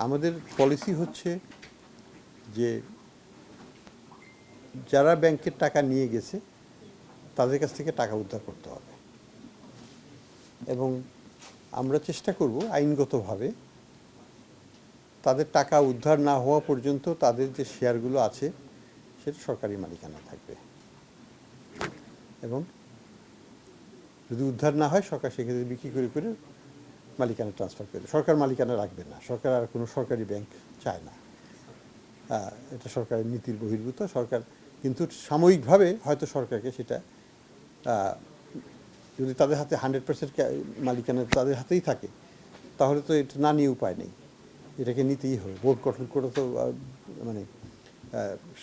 আমাদের পলিসি হচ্ছে যে যারা ব্যাংকের টাকা নিয়ে গেছে তাদের কাছ থেকে টাকা উদ্ধার করতে হবে এবং আমরা চেষ্টা করব আইনগতভাবে তাদের টাকা উদ্ধার না হওয়া পর্যন্ত তাদের যে শেয়ারগুলো আছে সেটা সরকারি মালিকানা থাকবে এবং যদি উদ্ধার না হয় সরকার সেক্ষেত্রে বিক্রি করে করে মালিকানা ট্রান্সফার করে সরকার মালিকানা রাখবে না সরকার আর কোনো সরকারি ব্যাংক চায় না এটা সরকারের নীতির বহির্ভূত সরকার কিন্তু সাময়িকভাবে হয়তো সরকারকে সেটা যদি তাদের হাতে 100% মালিকানা তাদের হাতেই থাকে তাহলে তো এটা না নিয়ে উপায় নেই এটাকে নিতেই হবে বোর্ড গঠন করে তো মানে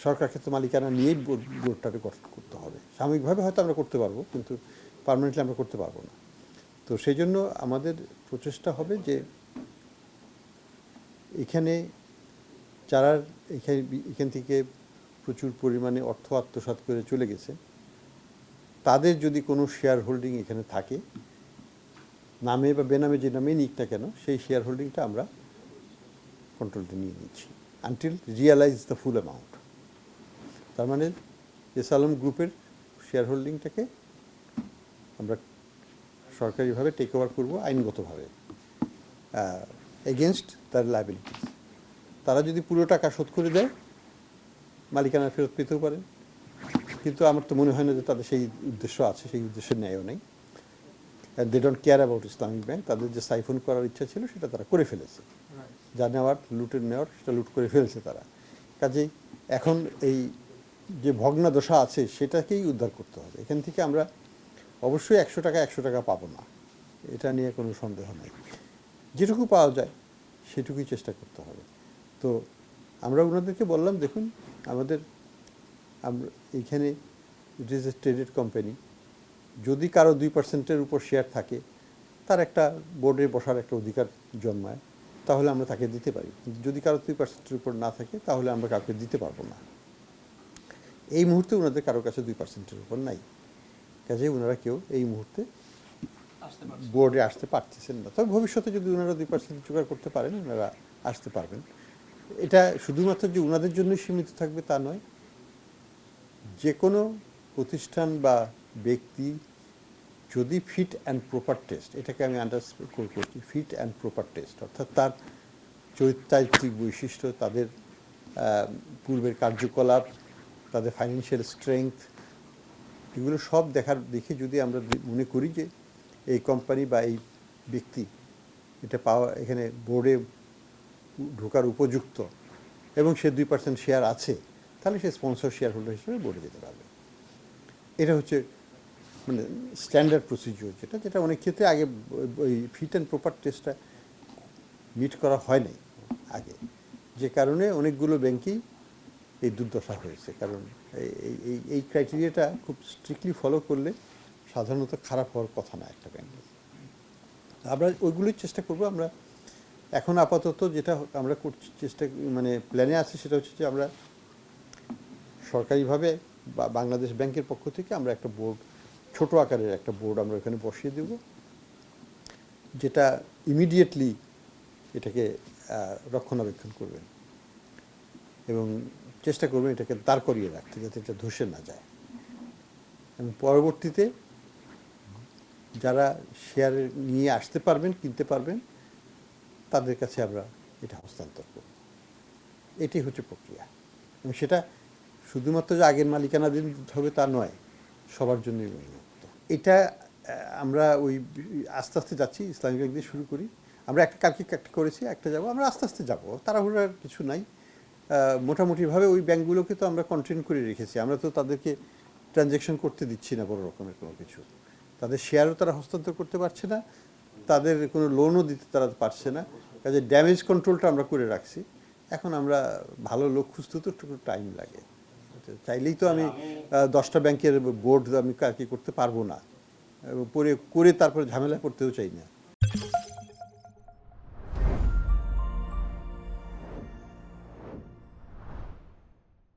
সরকারকে তো মালিকানা নিয়েই বোর্ডটাকে গঠন করতে হবে সাময়িকভাবে হয়তো আমরা করতে পারবো কিন্তু পার্মানেন্টলি আমরা করতে পারবো না তো সেই জন্য আমাদের প্রচেষ্টা হবে যে এখানে যারা এখান থেকে প্রচুর পরিমাণে অর্থ আত্মসাৎ করে চলে গেছে তাদের যদি কোনো শেয়ার হোল্ডিং এখানে থাকে নামে বা বেনামে যে নামে নিক না কেন সেই শেয়ার হোল্ডিংটা আমরা কন্ট্রোলটা নিয়ে নিচ্ছি until realise the full amount তার মানে এস আলম গ্রুপের শেয়ার হোল্ডিংটাকে আমরা সরকারিভাবে টেক ওভার করবো আইনগতভাবে এগেনস্ট তার লায়াবিলিটিস তারা যদি পুরো টাকা শোধ করে দেয় মালিকানা ফেরত পেতেও পারেন কিন্তু আমার তো মনে হয় না যে তাদের সেই উদ্দেশ্য আছে সেই উদ্দেশ্যের ন্যায়ও নেই they don't care about Islamic bank তাদের যে সাইফন করার ইচ্ছা ছিল সেটা তারা করে ফেলেছে যা নেওয়ার নেওয়ার সেটা লুট করে ফেলেছে তারা কাজেই এখন এই যে ভগ্নাদশা আছে সেটাকেই উদ্ধার করতে হবে এখান থেকে আমরা অবশ্যই 100 টাকা পাবো না এটা নিয়ে কোনো সন্দেহ নেই যেটুকু পাওয়া যায় সেটুকুই চেষ্টা করতে হবে তো আমরা ওনাদেরকে বললাম দেখুন আমরা এইখানে it is a traded company যদি কারো 2%-এর উপর শেয়ার থাকে তার একটা বোর্ডে বসার একটা অধিকার জন্মায় তাহলে আমরা তাকে দিতে পারি যদি কারো 2%-এর উপর না থাকে তাহলে আমরা কাউকে দিতে পারবো না এই মুহূর্তে ওনাদের কারোর কাছে 2%-এর উপর নাই কাজেই ওনারা কেউ এই মুহূর্তে বোর্ডে আসতে পারতেছেন না তবে ভবিষ্যতে যদি ওনারা 2% জোগাড় করতে পারেন ওনারা আসতে পারবেন এটা শুধুমাত্র যে ওনাদের জন্যই সীমিত থাকবে তা নয় যে কোনো প্রতিষ্ঠান বা ব্যক্তি যদি ফিট অ্যান্ড প্রপার টেস্ট এটাকে আমি আন্ডারস্ট্যান্ড করছি ফিট অ্যান্ড প্রপার টেস্ট অর্থাৎ তার চরিত্রাত্মিক বৈশিষ্ট্য তাদের পূর্বের কার্যকলাপ তাদের ফাইন্যান্সিয়াল স্ট্রেংথ এগুলো সব দেখে যদি আমরা মনে করি যে এই কোম্পানি বা এই ব্যক্তি এটা পাওয়া এখানে বোর্ডে ঢোকার উপযুক্ত এবং সে 2% শেয়ার আছে তাহলে সে স্পন্সর শেয়ার হোল্ডার হিসেবে বোর্ডে যেতে পারবে এটা হচ্ছে মানে স্ট্যান্ডার্ড প্রসিডিওর যেটা অনেক ক্ষেত্রে আগে ওই ফিট অ্যান্ড প্রপার টেস্টটা মিট করা হয় নাই আগে যে কারণে অনেকগুলো ব্যাংকেই এই দুর্দশা হয়েছে কারণ এই ক্রাইটেরিয়াটা খুব স্ট্রিক্টলি ফলো করলে সাধারণত খারাপ হওয়ার কথা না একটা ব্যাংকে আমরা ওইগুলোই চেষ্টা করব আমরা এখন আপাতত যেটা আমরা করছি চেষ্টা মানে প্ল্যানে আছে সেটা হচ্ছে যে আমরা সরকারিভাবে বা বাংলাদেশ ব্যাংকের পক্ষ থেকে আমরা একটা বোর্ড ছোট আকারের একটা বোর্ড আমরা এখানে বসিয়ে দেব যেটা ইমিডিয়েটলি এটাকে রক্ষণাবেক্ষণ করবেন এবং চেষ্টা করবেন এটাকে দাঁড় করিয়ে রাখতে যাতে এটা ধসে না যায় এবং পরবর্তীতে যারা শেয়ার নিয়ে আসতে পারবেন কিনতে পারবেন তাদের কাছে আমরা এটা হস্তান্তর করব এটি হচ্ছে প্রক্রিয়া এবং সেটা শুধুমাত্র যে আগের মালিকানা দিন হবে তা নয় সবার জন্যই উন্মুক্ত এটা আমরা ওই আস্তে আস্তে যাচ্ছি ইসলামী ব্যাংক দিয়ে শুরু করি আমরা কালকে একটা করেছি একটা যাবো আমরা আস্তে আস্তে যাবো তাড়াহুড়ার কিছু নাই মোটামুটিভাবে ওই ব্যাংকগুলোকে তো আমরা কন্টেন করে রেখেছি আমরা তো তাদেরকে ট্রানজ্যাকশন করতে দিচ্ছি না বড় রকমের কোনো কিছু তাদের শেয়ারও তারা হস্তান্তর করতে পারছে না তাদের কোনো লোনও দিতে তারা পারছে না কাজে ড্যামেজ কন্ট্রোলটা আমরা করে রাখছি এখন আমরা ভালো লোক খুঁজতে তো একটু টাইম লাগে চাইলেই তো আমি 10টা ব্যাংকের বোর্ড আমি কালকে করতে পারবো না করে তারপরে ঝামেলা করতেও চাই না